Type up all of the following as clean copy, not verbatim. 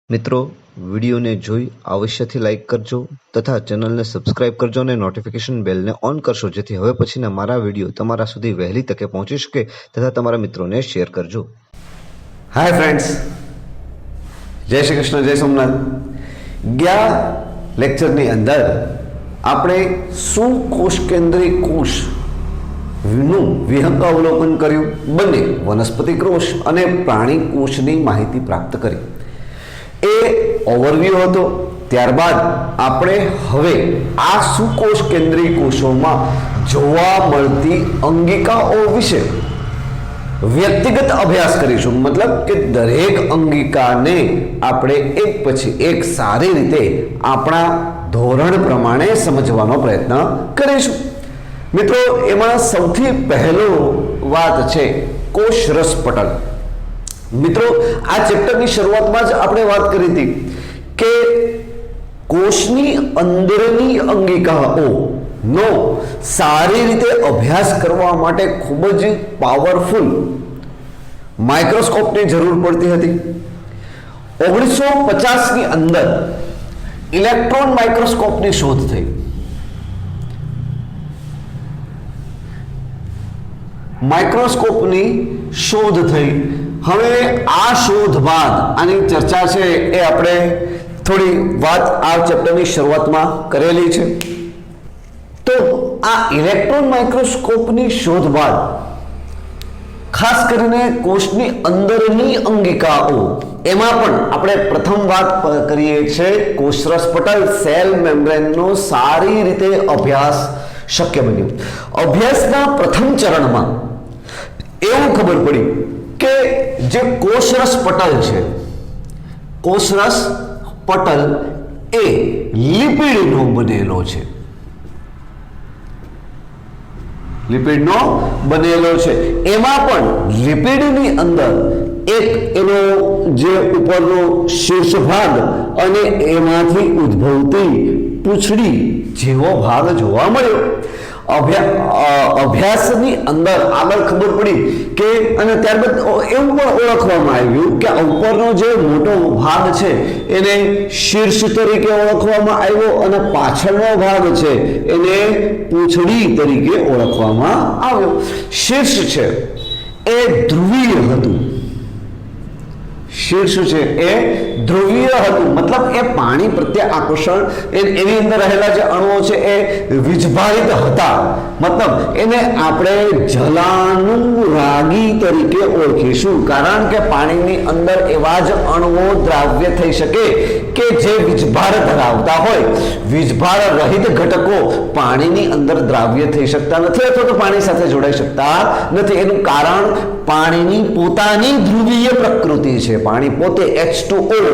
મિત્રો, વિડીયોને જોઈ અવશ્યથી લાઇક કરજો તથા ચેનલને સબસ્ક્રાઇબ કરજો અને નોટિફિકેશન બેલને ઓન કરશો, જેથી હવે પછીના મારા વિડીયો તમારા સુધી વહેલી તકે પહોંચી શકે તથા તમારા મિત્રોને શેર કરજો. હાય ફ્રેન્ડ્સ, જય શ્રી કૃષ્ણ, જય સોમનાથ. ગયા લેક્ચરની અંદર આપણે સુકોષ કેન્દ્રી કોષનું વિહંગાવલોકન કર્યું, બંને વનસ્પતિ કોષ અને પ્રાણી કોષની માહિતી પ્રાપ્ત કરી. એ ઓવરવ્યૂ હતો. ત્યારબાદ આપણે હવે આ સુકોષ કેન્દ્રી કોષોમાં જોવા મળતી અંગિકાઓ વિશે વ્યક્તિગત અભ્યાસ કરીશું. મતલબ કે દરેક અંગિકાને આપણે એક પછી એક સારી રીતે આપણા ધોરણ પ્રમાણે સમજવાનો પ્રયત્ન કરીશું. મિત્રો, એમાં સૌથી પહેલો વાત છે કોષરસ પટલ. મિત્રો, આ ચેપ્ટરની શરૂઆતમાં જ આપણે વાત કરી હતી કે કોષની અંદરની અંગિકાઓનો સારી રીતે અભ્યાસ કરવા માટે ખૂબ જ પાવરફુલ માઇક્રોસ્કોપની જરૂર પડતી હતી. 1950ની અંદર ઇલેક્ટ્રોન માઇક્રોસ્કોપની શોધ થઈ. માઇક્રોસ્કોપની શોધ થઈ. હવે આ શોધ બાદ આની ચર્ચા છે એ આપણે થોડી વાત આ ચેપ્ટરની શરૂઆતમાં કરેલી છે. તો આ ઇલેક્ટ્રોન માઇક્રોસ્કોપની શોધ બાદ ખાસ કરીને કોષની અંદરની અંગિકાઓ, એમાં પણ આપણે પ્રથમ વાત કરીએ છીએ કોષરસ પટલ, સેલ મેમ્બ્રેનનો સારી રીતે અભ્યાસ શક્ય બન્યો. અભ્યાસના પ્રથમ ચરણમાં એવું ખબર પડી કે જે કોષરસ પટલ છે, કોષરસ પટલ એ લિપિડનો બનેલો છે. લિપિડનો બનેલો છે. એમાં પણ લિપિડની અંદર એક એનો જે ઉપરનો શીર્ષ ભાગ અને એમાંથી ઉદ્ભવતી પૂંછડી જેવો ભાગ જોવા મળ્યો. અભ્યાસની અંદર આગળ ખબર પડી કે, અને ત્યારબાદ એવું પણ ઓળખવામાં આવ્યું કે ઉપરનો જે મોટો ભાગ છે એને શીર્ષ તરીકે ઓળખવામાં આવ્યો અને પાછળનો ભાગ છે એને પૂંછડી તરીકે ઓળખવામાં આવ્યો. શીર્ષ છે એ ધ્રુવીય હતું. શીર્ષ છે એ ધ્રુવીય હતું, મતલબ એ પાણી પ્રત્યે આકર્ષણ, એની અંદર રહેલા જે અણુઓ છે એ વીજભારિત હતા. મતલબ એને આપણે જલાનુરાગી તરીકે ઓળખીશું, કારણ કે પાણીની અંદર એવા જ અણુઓ દ્રાવ્ય થઈ શકે કે જે વીજભાર ધરાવતા હોય. વીજભાર રહિત ઘટકો પાણીની અંદર દ્રાવ્ય થઈ શકતા નથી અથવા તો પાણી સાથે જોડાઈ શકતા નથી. એનું કારણ પાણીની પોતાની ધ્રુવીય પ્રકૃતિ છે. પાણી પોતે H2O,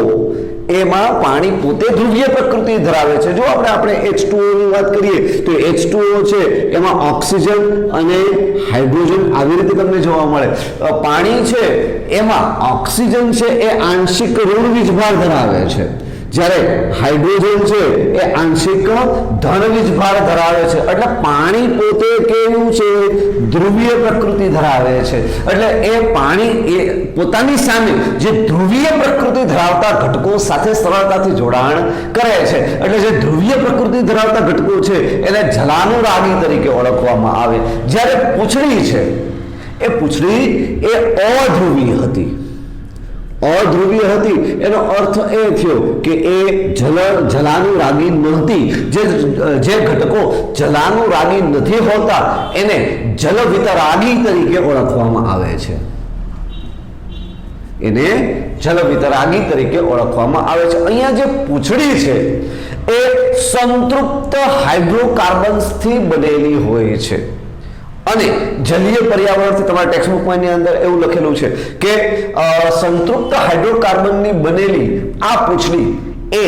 એમાં પાણી પોતે ધ્રુવીય પ્રકૃતિ ધરાવે છે. જો આપણે H2O ની વાત કરીએ તો H2O છે એમાં ઓક્સિજન અને હાઇડ્રોજન આવી રીતે તમને જોવા મળે. પાણી છે એમાં ઓક્સિજન છે એ આંશિક ઋણ વીજભાર ધરાવે છે, જ્યારે હાઇડ્રોજન છે એ આંશિક ધન વીજભાર ધરાવે છે. એટલે પાણી પોતે કેવું છે? ધ્રુવીય પ્રકૃતિ ધરાવે છે. એટલે એ પાણી એ પોતાની સામે જે ધ્રુવીય પ્રકૃતિ ધરાવતા ઘટકો સાથે સરળતાથી જોડાણ કરે છે. એટલે જે ધ્રુવીય પ્રકૃતિ ધરાવતા ઘટકો છે એને જલાનુરાગી તરીકે ઓળખવામાં આવે. જ્યારે પૂંછડી છે એ પૂંછડી એ અધ્રુવીય હતી. અધ્રુવીય હતી એનો અર્થ એ થયો કે એ જલાનુરાગી નહોતી. જે ઘટકો જલાનુરાગી નથી હોતા એને જલવિતરાગી તરીકે ઓળખવામાં આવે છે. એને જલવિતરાગી તરીકે ઓળખવામાં આવે છે. અહીંયા જે પૂંછડી છે એ સંતૃપ્ત હાઇડ્રોકાર્બન્સથી બનેલી હોય છે. અને જલીય પર્યાવરણથી, તમારા ટેક્સ્ટબુકની અંદર એવું લખેલું છે કે સંતૃપ્ત હાઇડ્રોકાર્બનની બનેલી આ પૂંછડી એ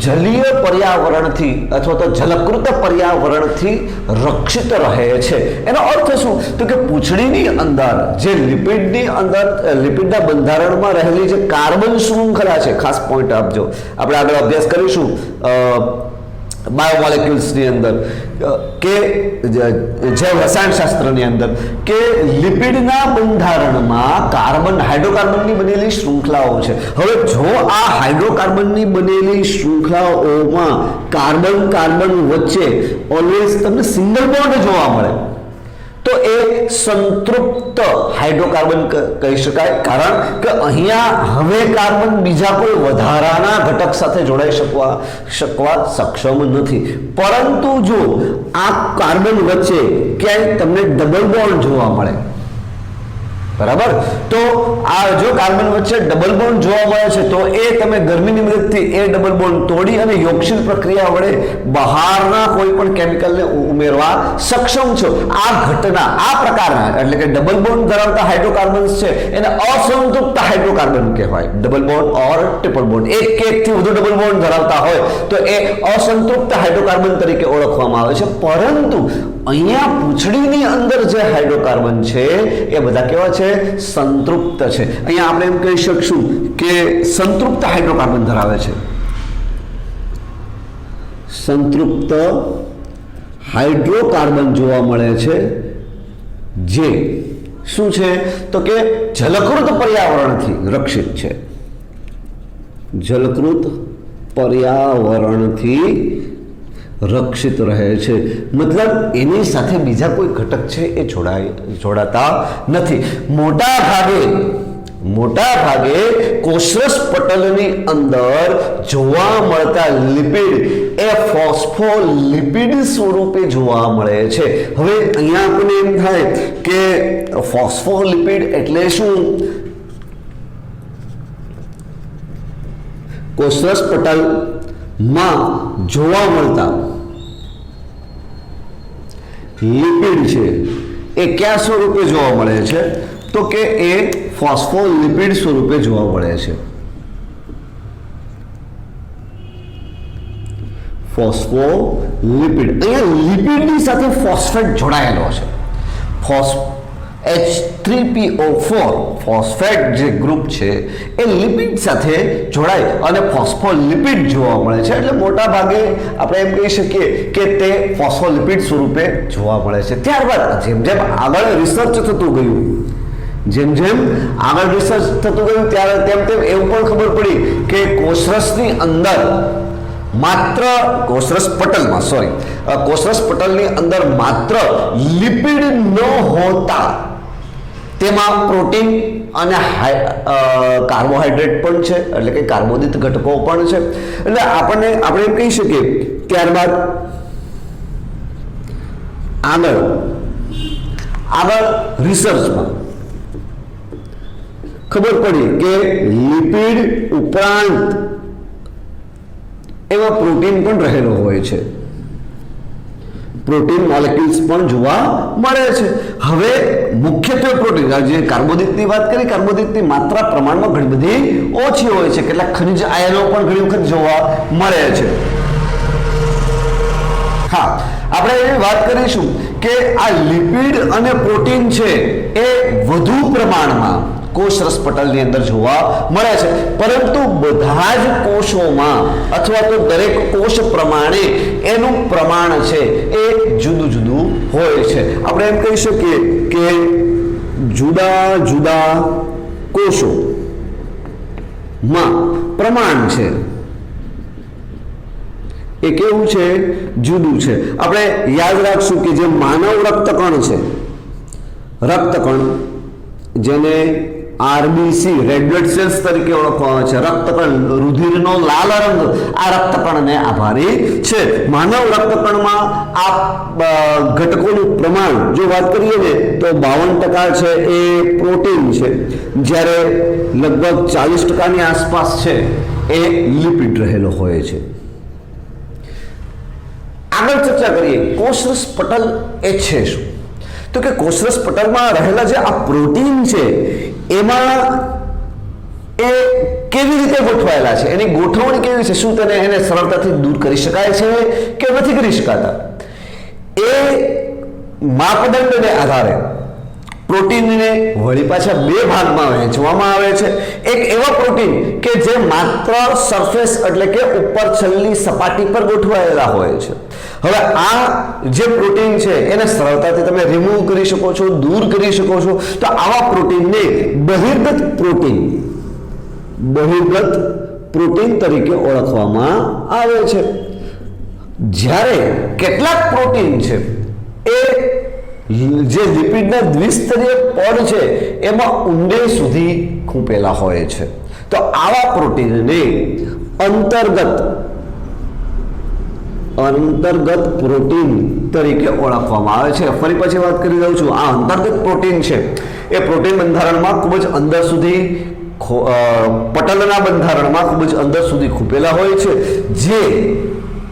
જલીય પર્યાવરણથી અથવા તો જલકૃત પર્યાવરણથી રક્ષિત રહે છે. એનો અર્થ શું? તો કે પૂંછડીની અંદર જે લિપિડના બંધારણમાં રહેલી જે કાર્બન શૃંખલા છે, ખાસ પોઈન્ટ આપજો, આપણે આગળ અભ્યાસ કરીશું બાયોમોલેક્યુલ્સની અંદર કે જે રસાયણશાસ્ત્રની અંદર કે લિપિડના બંધારણમાં કાર્બન હાઇડ્રોકાર્બનની બનેલી શૃંખલાઓ છે. હવે જો આ હાઇડ્રોકાર્બનની બનેલી શૃંખલાઓમાં કાર્બન કાર્બન વચ્ચે ઓલવેઝ તમને સિંગલ બોન્ડ જોવા મળે તો એ સંતૃપ્ત હાઇડ્રોકાર્બન કહી શકાય. કારણ કે અહીંયા હવે કાર્બન બીજા કોઈ વધારાના ઘટક સાથે જોડાઈ શકવા સક્ષમ નથી. પરંતુ જો આ કાર્બન વચ્ચે ક્યાંય તમને ડબલ બોન્ડ જોવા મળે, બરાબર, તો આ જો કાર્બન વચ્ચે ડબલ બોન્ડ જોવા મળે છે તો એ તમે ગરમીની મદદથી એ ડબલ બોન્ડ તોડી અને યોગશીલ પ્રક્રિયા વડે બહારના કોઈ પણ કેમિકલને ઉમેરવા સક્ષમ છો. આ ઘટના આ પ્રકારના એટલે કે ડબલ બોન્ડ ધરાવતા હાઇડ્રોકાર્બન્સ છે એને અસંતૃપ્ત હાઇડ્રોકાર્બન કહેવાય. Double bond or triple bond, એક કે એકથી વધુ ડબલ બોન્ડ ધરાવતા હોય તો એ અસંતૃપ્ત હાઇડ્રોકાર્બન તરીકે ઓળખવામાં આવે છે. પરંતુ અહીંયા પૂંછડીની અંદર જે હાઇડ્રોકાર્બન છે એ બધા કેવા છે? સંતૃપ્ત છે. અહીંયા આપણે એમ કહી શકશું કે સંતૃપ્ત હાઇડ્રોકાર્બન ધરાવે છે. સંતૃપ્ત હાઇડ્રોકાર્બન જોવા મળે છે જે શું છે તો કે જલકૃત પર્યાવરણથી રક્ષિત છે. જલકૃત પર્યાવરણથી રક્ષિત રહે છે. મતલબ એની સાથે બીજા કોઈ ઘટક છે એ જોડાતા નથી. મોટા ભાગે કોષરસ પટલની અંદર જોવા મળતા લિપિડ એ ફોસ્ફોલિપિડ સ્વરૂપે જોવા મળે છે. હવે અહીંયા આપણને એમ થાય કે ફોસ્ફોલિપિડ એટલે શું? કોષરસ પટલમાં જોવા મળતા લિપિડ છે એ કયા સ્વરૂપે જોવા મળે છે તો કે એ ફોસ્ફોલિપિડ સ્વરૂપે જોવા મળે છે. ફોસ્ફોલિપિડ, અહીંયા લિપિડની સાથે ફોસ્ફેટ જોડાયેલો છે. H3PO4 ફોસ્ફેટ જે ગ્રુપ છે એ લિપિડ સાથે જોડાય અને ફોસ્ફોલિપિડ જોવા મળે છે. એટલે મોટા ભાગે આપણે એમ કહી શકીએ કે તે ફોસ્ફોલિપિડ સ્વરૂપે જોવા મળે છે. ત્યારબાદ જેમ જેમ આગળ રિસર્ચ થતું ગયું ત્યારે તેમ એવું પણ ખબર પડી કે કોષરસની અંદર માત્ર કોષરસ પટલની અંદર માત્ર લિપિડ ન હોતા તેમાં પ્રોટીન અને કાર્બોહાઈડ્રેટ પણ છે, એટલે કે કાર્બોદિત ઘટકો પણ છે. એટલે આપણે એમ કહી શકીએ ત્યારબાદ આગળ રિસર્ચમાં ખબર પડી કે લિપિડ ઉપરાંત એમાં પ્રોટીન પણ રહેલો હોય છે. પ્રોટીન મોલેક્યુલ્સ પણ જોવા મળે છે. હવે મુખ્યત્વે પ્રોટીન, જે કાર્બોદિતની વાત કરી, કાર્બોદિતની માત્રા પ્રમાણમાં ઘણી બધી ઓછી હોય છે. કેટલાક ખનિજ આયનો પણ ઘણી વખત જોવા મળે છે. હા, આપણે એવી વાત કરીશું કે આ લિપિડ અને પ્રોટીન છે એ વધુ પ્રમાણમાં કોષરસ પટલની અંદર જોવા મળે છે. પરંતુ બધા જ કોષોમાં અથવા તો દરેક કોષ પ્રમાણે એનું પ્રમાણ છે એ જુદું જુદું હોય છે. આપણે એમ કહી શકીએ કે જુદા જુદા કોષોમાં પ્રમાણ છે એ કેવું છે? જુદું છે. આપણે યાદ રાખશું કે જે માનવ રક્તકણ છે, રક્તકણ જેને RBC રેડ બ્લડ સેલ્સ તરીકે ઓળખવામાં આવે છે, રક્તકણ, રુધિરનો લાલ રંગ આ રક્તકણને આભારી છે. માનવ રક્તકણમાં આ ઘટકોનું પ્રમાણ જો વાત કરીએ ને તો 52% છે એ પ્રોટીન છે, જ્યારે લગભગ 40%ની આસપાસ છે એ લિપિડ રહેલો હોય છે. આગળ ચર્ચા કરીએ કોષરસ પટલ એ છે શું? તો કે કોષરસ પટલમાં રહેલા જે આ પ્રોટીન છે એમાં એ કેવી રીતે ગોઠવાયેલા છે, એની ગોઠવણી કેવી છે, શું એને સરળતાથી દૂર કરી શકાય છે કે નથી કરી શકાતા, એ માપદંડને આધારે પ્રોટીનને વળી પાછા બે ભાગમાં વહેંચવામાં આવે છે. એક એવા પ્રોટીન કે જે માત્ર સરફેસ એટલે કે ઉપર છલની સપાટી પર ગોઠવાયેલા હોય છે. હવે આ જે પ્રોટીન છે એને સરળતાથી તમે રિમૂવ કરી શકો છો, દૂર કરી શકો છો. તો આવા પ્રોટીનને બહિર્ગત પ્રોટીન તરીકે ઓળખવામાં આવે છે. જ્યારે કેટલાક પ્રોટીન છે એ જે લિપિડના દ્વિસ્તરીય પડ છે એમાં ઊંડે સુધી ખૂંપેલા હોય છે. તો આવા પ્રોટીનને અંતર્ગત પ્રોટીન તરીકે ઓળખવામાં આવે છે. ફરી પછી વાત કરી દઉં છું. આ અંતર્ગત પ્રોટીન છે એ પ્રોટીન બંધારણમાં ખૂબ જ અંદર સુધી પટલના બંધારણમાં ખૂબ જ અંદર સુધી ખૂંપેલા હોય છે, જે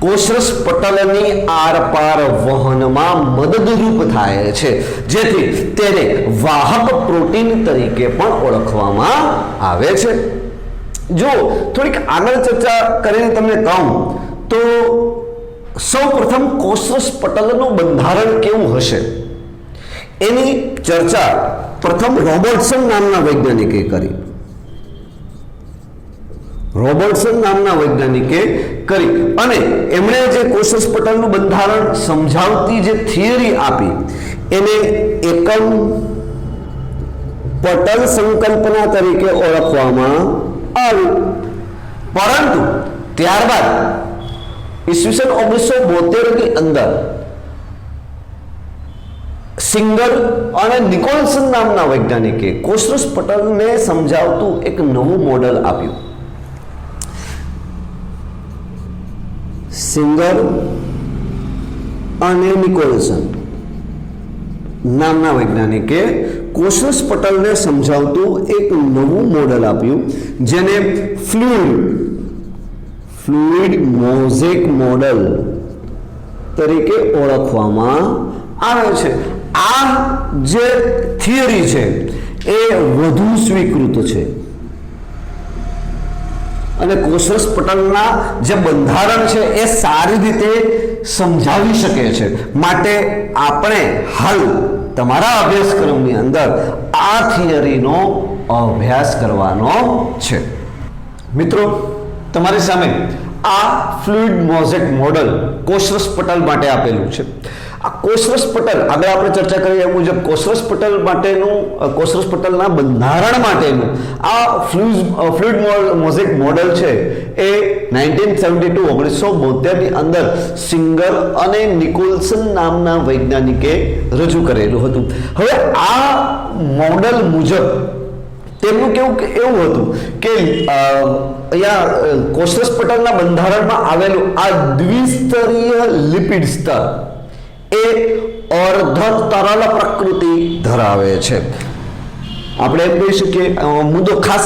કોષરસ પટલની આરપાર વહનમાં મદદરૂપ થાય છે, જેથી તેને વાહક પ્રોટીન તરીકે પણ ઓળખવામાં આવે છે. જો થોડીક આગળ ચર્ચા કરીને તમને કહું તો સૌપ્રથમ કોષરસ પટલનું બંધારણ કેવું હશે એની ચર્ચા પ્રથમ રોબર્ટસન નામના વૈજ્ઞાનિકે કરી. અને એમણે જે કોષરસ પટલનું બંધારણ સમજાવતી જે થિયરી આપી એને એકમ પટલ સંકલ્પના તરીકે ઓળખવામાં આવી. પરંતુ ત્યારબાદ ઈસવીસન 1972 ની અંદર સિંગર અને નિકોલસન નામના વૈજ્ઞાનિકે કોષરસ પટલને સમજાવતું એક નવું મોડેલ આપ્યું. સિંગર અને નિકોલસન નામના વૈજ્ઞાનિકે કોષરસ પટલને સમજાવતું એક નવું મોડેલ આપ્યું, જેને ફ્લુઇડ મોઝેક મોડેલ તરીકે ઓળખવામાં આવે છે. આ જે થિયરી છે એ વધુ સ્વીકૃત છે અને કોષરસ પટલના જે બંધારણ છે એ સારી રીતે સમજાવી શકે છે. માટે આપણે હાલ તમારા અભ્યાસક્રમની અંદર આ થિયરીનો અભ્યાસ કરવાનો છે. મિત્રો, તમારી સામે આ ફ્લુઇડ મોઝેક મોડેલ કોષરસ પટલ માટે આપેલું છે. આ કોષરસ પટલ આગળ આપણે ચર્ચા કરી એ મુજબ કોષરસ પટલના બંધારણ માટેનું આ ફ્લુઇડ મોઝેક મોડેલ છે એ 1972 ની અંદર સિંગર અને નિકોલસન નામના વૈજ્ઞાનિકે રજૂ કરેલું હતું. હવે આ મોડેલ મુજબ તેમનું કેવું એવું હતું કે અહીંયા કોષરસ પટલના બંધારણમાં આવેલું આ દ્વિસ્તરીય લિપિડ સ્તર એ અર્ધ તરલ પ્રકૃતિ ધરાવે છે. આપણે એમ કહી શકીએ, મુદ્દો ખાસ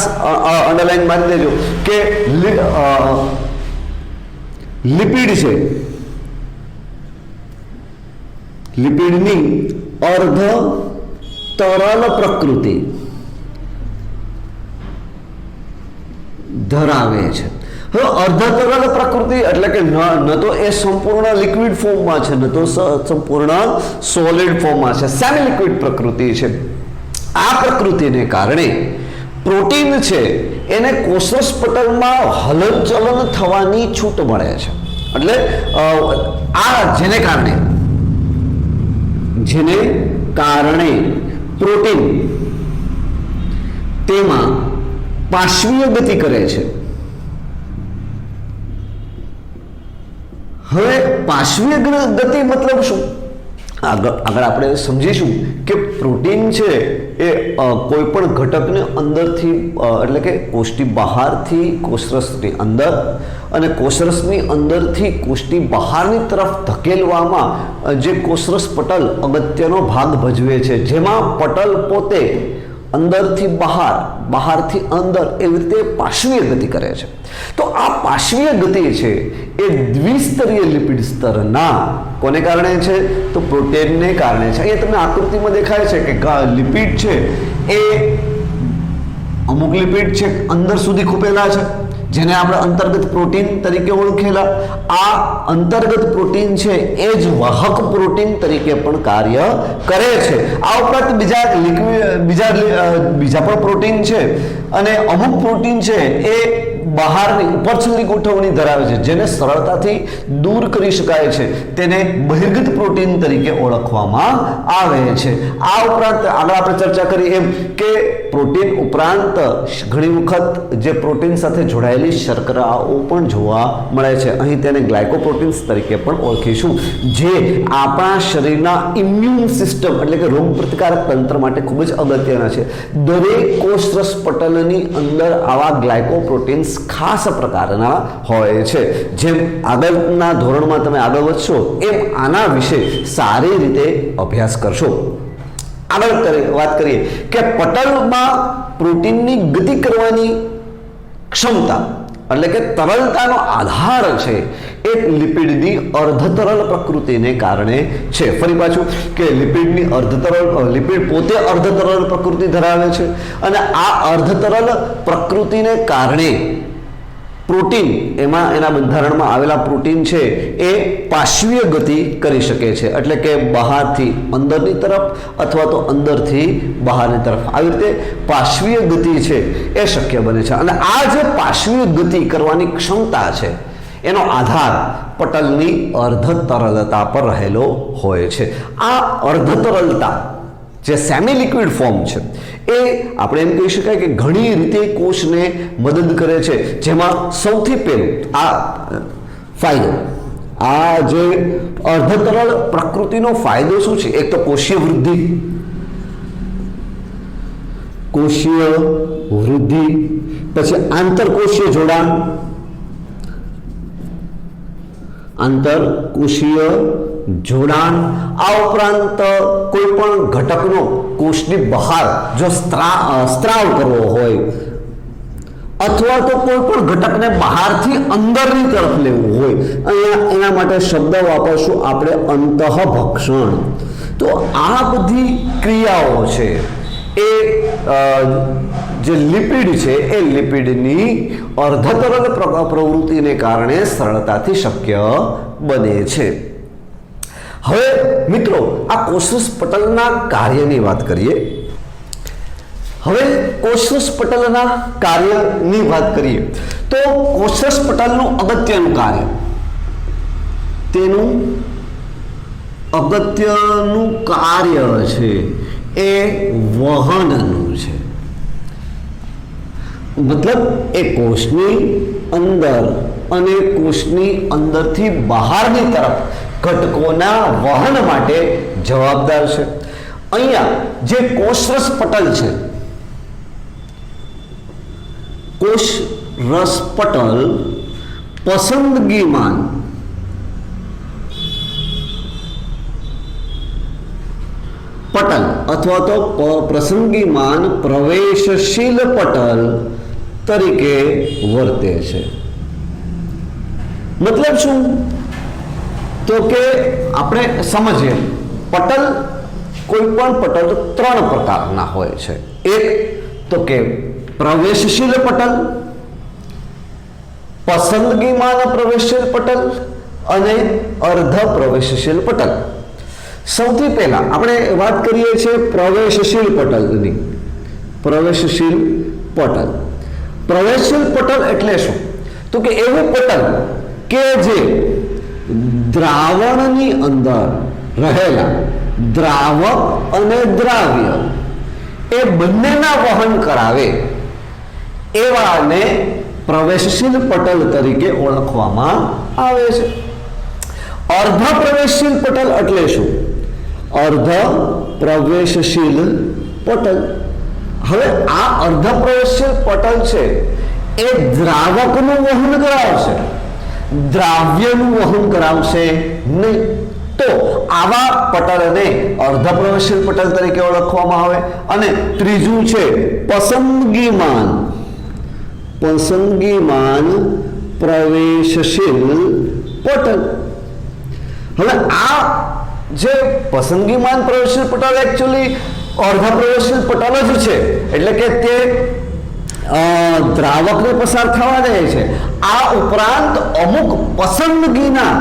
અંડરલાઈન મારી દેજો કે લિપિડ છે, લિપિડની અર્ધ તરલ પ્રકૃતિ ધરાવે છે. હવે અર્ધતરલ પ્રકૃતિ એટલે કે ન તો એ સંપૂર્ણ લિક્વિડ ફોર્મમાં છે, ન તો સંપૂર્ણ સોલિડ ફોર્મમાં છે, સેમી લિક્વિડ પ્રકૃતિ છે. આ પ્રકૃતિને કારણે પ્રોટીન છે એને કોષરસ પટલમાં હલનચલન થવાની છૂટ મળે છે. એટલે આ જેને કારણે પ્રોટીન તેમાં પાર્શ્વીય ગતિ કરે છે. હવે પાર્શ્વીય ગતિ મતલબ શું? આગળ આપણે સમજીશું કે પ્રોટીન છે એ કોઈ પણ ઘટકને અંદરથી એટલે કે કોષની બહારથી કોષરસની અંદર અને કોષરસની અંદરથી કોષની બહારની તરફ ધકેલવામાં જે કોષરસ પટલ અગત્યનો ભાગ ભજવે છે, જેમાં પટલ પોતે અંદરથી બહાર, બહારથી અંદર એવી રીતે પાર્શ્વીય ગતિ કરે છે. તો આ પાર્શ્વીય ગતિ છે એ દ્વિસ્તરીય લિપિડ સ્તરના કોને કારણે છે? તો પ્રોટીનને કારણે છે. અહીંયા તમને આકૃતિમાં દેખાય છે કે લિપિડ છે એ અમુક લિપિડ છે અંદર સુધી ખૂપેલા છે, જેને આપણે અંતર્ગત પ્રોટીન તરીકે ઓળખેલા. આ અંતર્ગત પ્રોટીન છે એ જ વાહક પ્રોટીન તરીકે પણ કાર્ય કરે છે. આ ઉપરાંત બીજા પણ પ્રોટીન છે, અને અમુક પ્રોટીન છે એ બહારની ઉપરછલ્લી ગોઠવણી ધરાવે છે, જેને સરળતાથી દૂર કરી શકાય છે. તેને બહિર્ગત પ્રોટીન તરીકે ઓળખવામાં આવે છે. આ ઉપરાંત આગળ આપણે ચર્ચા કરી એમ કે પ્રોટીન ઉપરાંત ઘણી વખત જે પ્રોટીન સાથે જોડાયેલી શર્કરાઓ પણ જોવા મળે છે. અહીં તેને ગ્લાયકોપ્રોટીન્સ તરીકે પણ ઓળખીશું, જે આપણા શરીરના ઇમ્યુન સિસ્ટમ એટલે કે રોગ પ્રતિકારક તંત્ર માટે ખૂબ જ અગત્યના છે. દરેક કોષરસ પટલની અંદર આવા ગ્લાયકોપ્રોટીન્સ ખાસ પ્રકારના હોય છે. જેમ આગળના ધોરણમાં તમે આગળ વધશો એમ આના વિશે સારી રીતે અભ્યાસ કરશો. આગળ વાત કરીએ કે પટલમાં પ્રોટીનની ગતિ કરવાની ક્ષમતા એટલે કે તરલતાનો આધાર છે એ લિપિડની અર્ધતરલ પ્રકૃતિને કારણે છે. ફરી પાછું કે લિપિડ પોતે અર્ધતરલ પ્રકૃતિ ધરાવે છે, અને આ અર્ધતરલ પ્રકૃતિને કારણે પ્રોટીન એના બંધારણમાં આવેલા પ્રોટીન છે એ પાર્શ્વીય ગતિ કરી શકે છે, એટલે કે બહારથી અંદરની તરફ અથવા તો અંદરથી બહારની તરફ. આવી રીતે પાર્શ્વીય ગતિ છે એ શક્ય બને છે. અને આ જે પાર્શ્વીય ગતિ કરવાની ક્ષમતા છે એનો આધાર પટલની અર્ધતરલતા પર રહેલો હોય છે. આ અર્ધતરલતા જે સેમી લિક્વિડ ફોર્મ છે એ આપણે એમ કહી શકાય કે ઘણી રીતે કોષને મદદ કરે છે. જેમાં સૌથી પહેલું આ ફાયદો, આ જે અર્ધતરલ પ્રકૃતિનો ફાયદો શું છે? એક તો કોષીય વૃદ્ધિ, પછી આંતરકોષીય જોડાણ, આ ઉપરાંત કોઈ પણ ઘટકનો કોષની બહાર જો સ્ત્રાવ કરવો હોય, અથવા તો કોઈ પણ ઘટકને બહારથી અંદરની તરફ લેવું હોય, અહીંયા એના માટે શબ્દ વાપરશું આપણે અંતઃભક્ષણ. તો આ બધી ક્રિયાઓ છે એ જે લિપિડ છે એ લિપિડની અર્ધતરલ પ્રવૃત્તિને કારણે સરળતાથી શક્ય બને છે. હવે મિત્રો આ કોષરસ પટલના કાર્યની વાત કરીએ. તો કોષરસ પટલનું અગત્યનું કાર્ય, તેનું અગત્યનું કાર્ય છે એ વહનનું છે. મતલબ એ કોષની અંદર અને કોષની અંદરથી બહારની તરફ ઘટકોના વહન માટે જવાબદાર છે. અહીંયા જે કોષરસ પટલ છે, કોષરસ પટલ પસંદગીમાન પટલ અથવા તો પ્રસંગીમાન પ્રવેશશીલ પટલ તરીકે વર્તે છે. મતલબ શું? તો કે આપણે સમજીએ, પટલ કોઈ પણ પટલ ત્રણ પ્રકારના હોય છે. એક તો કે પ્રવેશશીલ પટલ, પસંદગીમાન પ્રવેશશીલ પટલ અને અર્ધ પ્રવેશશીલ પટલ. સૌથી પહેલા આપણે વાત કરીએ છીએ પ્રવેશશીલ પટલની. પ્રવેશશીલ પટલ એટલે શું? તો કે એવું પટલ કે જે દ્રાવણની અંદર રહેલા દ્રાવક અને દ્રાવ્ય એ બંનેના વહન કરાવે એવાને પ્રવેશશીલ પટલ તરીકે ઓળખવામાં આવે છે. અર્ધ પ્રવેશશીલ પટલ એટલે શું? અર્ધ પ્રવેશશીલ પટલ. હવે આ અર્ધ પ્રવેશશીલ પટલ છે એ દ્રાવકનું વહન કરાવશે, દ્રાવ્યનું વહન કરાવશે નહીં. તો આવા પટલને અર્ધ પ્રવેશશીલ પટલ તરીકે ઓળખવામાં આવે. અને ત્રીજું છે પસંદગીમાન પ્રવેશશીલ પટલ. હવે આ જે પસંદગીમાન પ્રવેશશીલ પટલ એકચ્યુઅલી અર્ધ પ્રવેશશીલ પટલ જ છે, એટલે કે તે દ્રાવકને પસાર થવા દે છે. આ ઉપરાંત અમુક પસંદગીના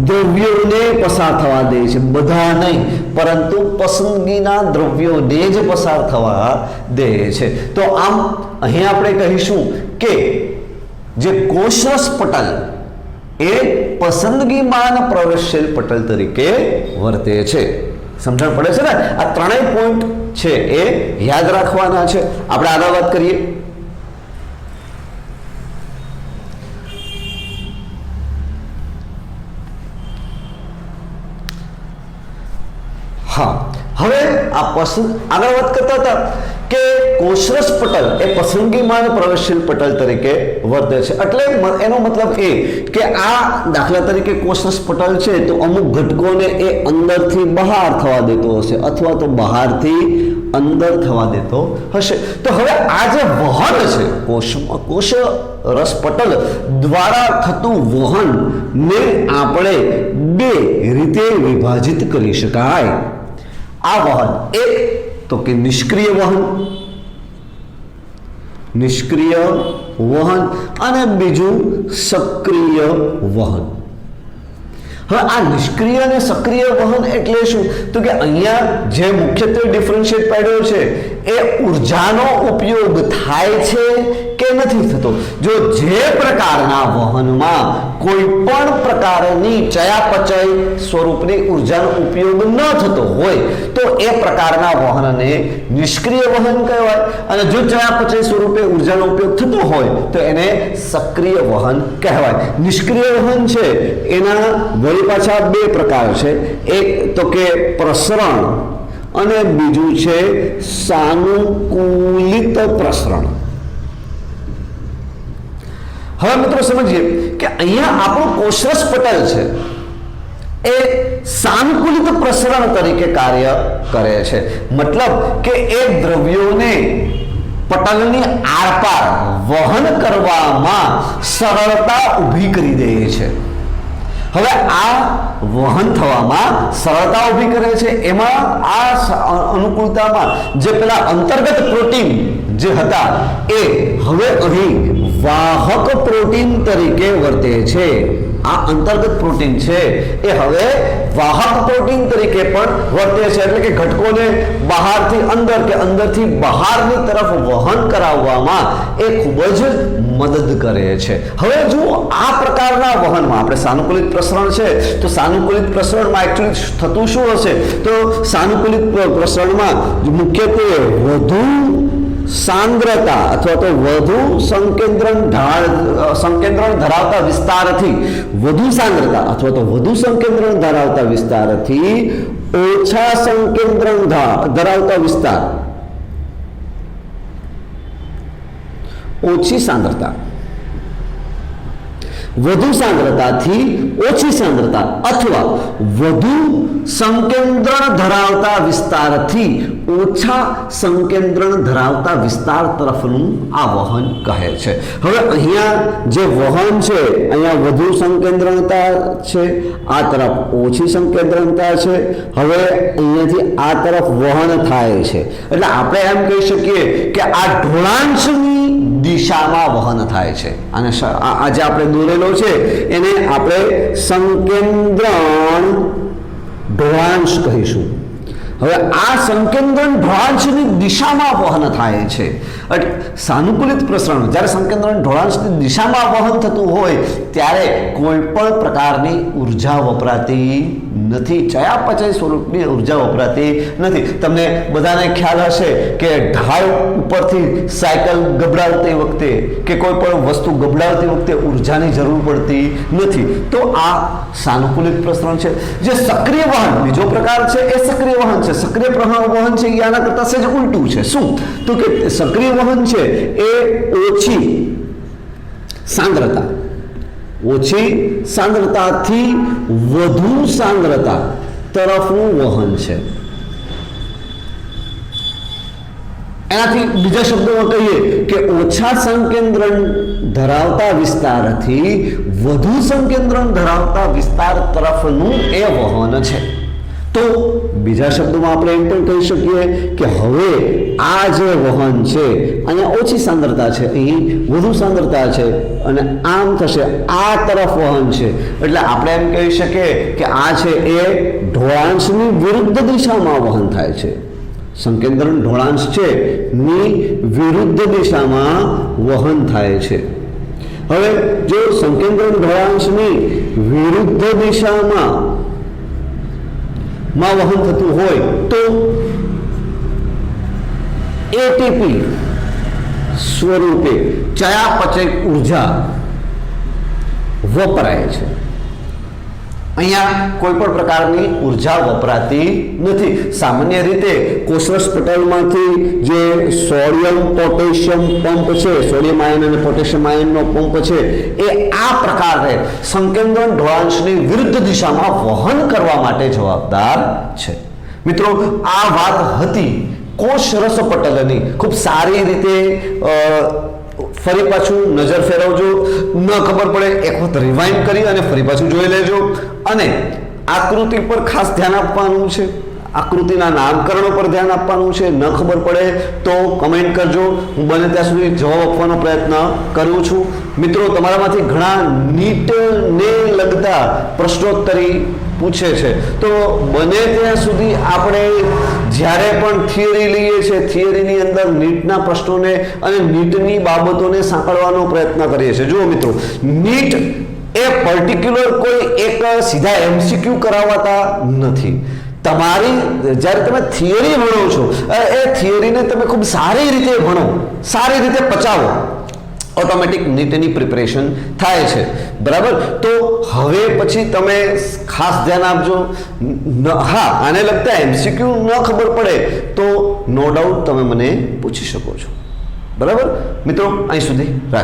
દ્રવ્યોને પસાર થવા દે છે, બધા નહીં, પરંતુ પસંદગીના દ્રવ્યોને જ પસાર થવા દે છે. તો આમ અહીં આપણે કહીશું કે જે કોષરસ પટલ એ પસંદગીમાન પ્રવેશશીલ પટલ તરીકે વર્તે છે. સમજણ પડે છે ને? આ ત્રણેય પોઈન્ટ છે એ યાદ રાખવાના છે. આપણે આગળ વાત કરીએ. હા, હવે આ આગળ વાત કરતા હતા કે કોષરસ પટલ એ પસંદગીમાન પ્રવેશશીલ પટલ તરીકે વર્તે છે. એટલે એનો મતલબ એ કે આ દાખલા તરીકે કોષરસ પટલ છે તો અમુક ઘટકોને એ અંદરથી બહાર થવા દેતો હશે અથવા તો બહારથી અંદર થવા દેતો હશે. તો હવે આ જે વહન છે કોષરસ પટલ દ્વારા થતું વહન ને આપણે બે રીતે વિભાજિત કરી શકાય. આ વહન એક તો કે નિષ્ક્રિય વહન અને બીજું સક્રિય વહન. હવે આ નિષ્ક્રિય અને સક્રિય વહન એટલે શું? તો કે અહીંયા જે મુખ્યત્વે ડિફરન્શિએટ પાડ્યો છે એ ઉર્જાનો ઉપયોગ થાય છે કે નથી થતો. જો જે પ્રકારના વહનમાં કોઈ પણ પ્રકારની ચયાપચય સ્વરૂપની ઉર્જાનો ઉપયોગ ન થતો હોય તો એ પ્રકારના વહનને નિષ્ક્રિય વહન કહેવાય, અને જો ચયાપચય સ્વરૂપે ઉર્જાનો ઉપયોગ થતો હોય તો એને સક્રિય વહન કહેવાય. નિષ્ક્રિય વહન છે એના વળી પાછા બે પ્રકાર છે. એક તો કે પ્રસરણ અને બીજું છે સાનુકૂલિત પ્રસરણ. હવે મિત્રો સમજીએ કે અહીંયા આપણું કોષરસ પટલ છે એ સાનુકૂલિત પ્રસરણ તરીકે કાર્ય કરે છે. મતલબ કે એ દ્રવ્યોને પટલની આરપાર વહન કરવામાં સરળતા ઊભી કરી દે છે. હવે આ વહન થવામાં સરળતા ઊભી કરે છે. એમાં આ અનુકૂળતામાં જે પેલા અંતર્ગત પ્રોટીન જે હતા એ હવે અહીં વાહક પ્રોટીન તરીકે વર્તે છે. આ અંતર્ગત પ્રોટીન છે એ હવે વાહક પ્રોટીન તરીકે પણ વર્તે છે. એટલે કે ઘટકોને બહારથી અંદર કે અંદરથી બહારની તરફ વહન કરાવવામાં એ ખૂબ જ મદદ કરે છે. હવે જો આ પ્રકારના વહનમાં આપણે સાનુકૂલિત પ્રસરણ છે તો સાનુકૂલિત પ્રસરણમાં એકચ્યુઅલી થતું શું હશે? તો સાનુકૂલિત પ્રસરણમાં મુખ્યત્વે વધુ સાંદ્રતા અથવા તો વધુ સંકેન્દ્રણ ધરાવતા વિસ્તારથી વધુ સાંદ્રતા અથવા તો વધુ સંકેન્દ્રણ ધરાવતા વિસ્તારથી ઓછા સંકેન્દ્રણ ધરાવતા વિસ્તાર, ઓછી સાંદ્રતા, વધુ સાંદ્રતાથી ઓછી સાંદ્રતા અથવા વધુ સંકેન્દ્રણ ધરાવતા વિસ્તારથી ઓછા સંકેન્દ્રણ ધરાવતા વિસ્તાર તરફનું આ વહન કહે છે. હવે અહીંયા જે વહન છે અહીંયા વધુ સંકેન્દ્રણતા છે, આ તરફ ઓછી સંકેન્દ્રણતા છે. હવે અહીંયાથી આ તરફ વહન થાય છે એટલે આપણે એમ કહી શકીએ કે આ ઢોળાંશની દિશામાં વહન થાય છે. અને આજે આપણે દોરેલો છે એને આપણે સંકેન્દ્રણ ઢોળાંશ કહીશું. હવે આ સંકેન્દ્રણ ઢોળાંશની દિશામાં વહન થાય છે. સાનુકૂલિત પ્રસરણ જ્યારે સંકેન્દ્રણ ઢોળાંશની દિશામાં વહન થતું હોય ત્યારે કોઈ પણ પ્રકારની ઉર્જા વપરાતી નથી, ચયાપચય સ્વરૂપની ઉર્જા વપરાતી નથી. તમને બધાને ખ્યાલ હશે કે ઢાળ ઉપરથી સાયકલ ગબડાવતી વખતે કે કોઈ પણ વસ્તુ ગબડાવતી વખતે ઉર્જાની જરૂર પડતી નથી. તો આ સાનુકૂલિત પ્રસરણ છે. જે સક્રિય વહન બીજો પ્રકાર છે એ સક્રિય વહન છે. સક્રિય વહન છે એ આના કરતા સહેજ ઉલટું છે. શું? તો કે સક્રિય વહન છે એ ઓછી સાંદ્રતાથી વધુ સાંદ્રતા તરફનું વહન છે. એનાથી બીજા શબ્દોમાં કહીએ કે ઓછા સંકેન્દ્રણ ધરાવતા વિસ્તારથી વધુ સંકેન્દ્રણ ધરાવતા વિસ્તાર તરફનું એ વહન છે. તો બીજા શબ્દોમાં આપણે એમ પણ કહી શકીએ કે હવે આ જે વહન છે અહીંયા ઓછી સાંદ્રતા છે, અહીં વધુ સાંદ્રતા છે અને આમ થશે, આ તરફ વહન છે, એટલે આપણે એમ કહી શકીએ કે આ છે એ ઢોળાંશની વિરુદ્ધ દિશામાં વહન થાય છે. સંકેન્દ્રણ ઢોળાંશ છે ની વિરુદ્ધ દિશામાં વહન થાય છે. હવે જો સંકેન્દ્રણ ઢોળાંશની વિરુદ્ધ દિશામાં વહન થતું હોય તો એટીપી સ્વરૂપે ચયાપચય ઉર્જા વપરાય છે. અહીંયા કોઈ પણ પ્રકારની ઉર્જા વપરાતી નથી. સામાન્ય રીતે કોષરસ પટલમાંથી જે સોડિયમ પોટેશિયમ પંપ છે, સોડિયમ આયન અને પોટેશિયમ આયનનો પંપ છે, એ આ પ્રકારે સંકેન્દ્રણ ઢોળાંશની વિરુદ્ધ દિશામાં વહન કરવા માટે જવાબદાર છે. મિત્રો, આ વાત હતી કોષરસ પટલની. ખૂબ સારી રીતે ફરી પાછું નજર ફેરવજો, ન ખબર પડે એક વખત રિવાઇન્ડ કરી અને ફરી પાછું જોઈ લેજો. અને આકૃતિ પર ખાસ ધ્યાન આપવાનું છે, આકૃતિના નામકરણો પર ધ્યાન આપવાનું છે. ન ખબર પડે તો કમેન્ટ કરજો, હું બને ત્યાં સુધી જવાબ આપવાનો પ્રયત્ન કરું છું. મિત્રો, તમારામાંથી ઘણા નીટને લગતા પ્રશ્નોત્તરી પૂછે છે, તો બને ત્યાં સુધી આપણે જ્યારે પણ થિયરી લઈએ છીએ, થિયરીની અંદર નીટના પ્રશ્નોને અને નીટની બાબતોને સાંકળવાનો પ્રયત્ન કરીએ છીએ. જુઓ મિત્રો, નીટ એ પર્ટિક્યુલર કોઈ એક સીધા એમસીક્યુ કરાવતા નથી. તમારી જ્યારે તમે થિયરી ભણો છો, એ થિયરીને તમે ખૂબ સારી રીતે ભણો, સારી રીતે પચાવો, ઓટોમેટિક નીટની પ્રિપરેશન થાય છે. બરાબર? તો હવે પછી તમે ખાસ ધ્યાન આપજો. હા, આને લગતા એમસીક્યુ ન ખબર પડે તો નો ડાઉટ તમે મને પૂછી શકો છો. બરાબર મિત્રો, અહીં સુધી